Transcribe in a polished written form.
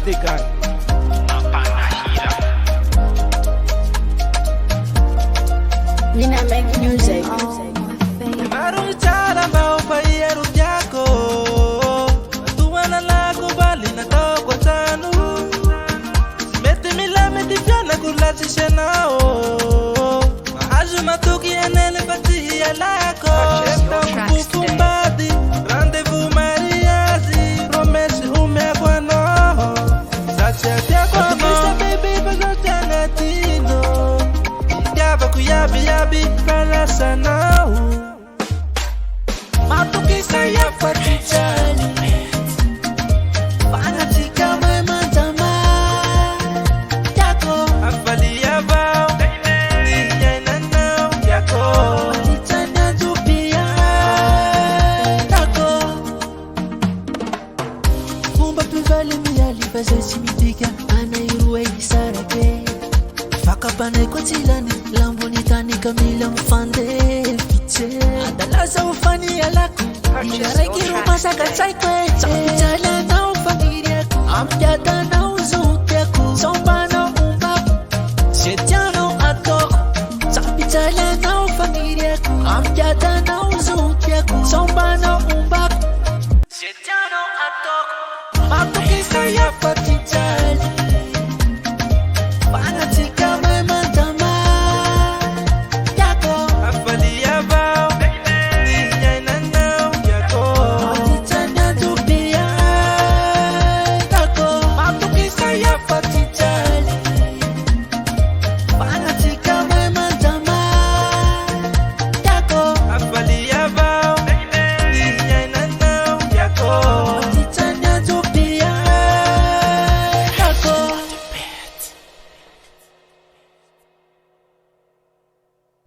Degan. Nina make music. Marungi chara maupaiero yako Tuwana lako bali na kwa tanu Meti mila meti piana kulatisha nao Maaju matuki enele pati ya lako Esta mpufu mbadi Rendezvous mariazi Promesse hume kwa noho Satia tia kwa moho baby pagotia latino Yaba kuyabi yabi Palasa nao Matukisa ya patijali Fanatika mamatama Yako Afali ya bao Niya inanao Yako Matitana tupia Yako Kumba pivali miyali Pese simitika Anairuwe isarake Fakapane kwa tilani Lambo nitani kamila mfande Adalaza ufani ya lako Nishareki rumasa katsaikwe Sapitala na ufamili yako Amjata na uzuti yako Somba na umbaku Setiano atoko Sapitala na ufamili yako Amjata na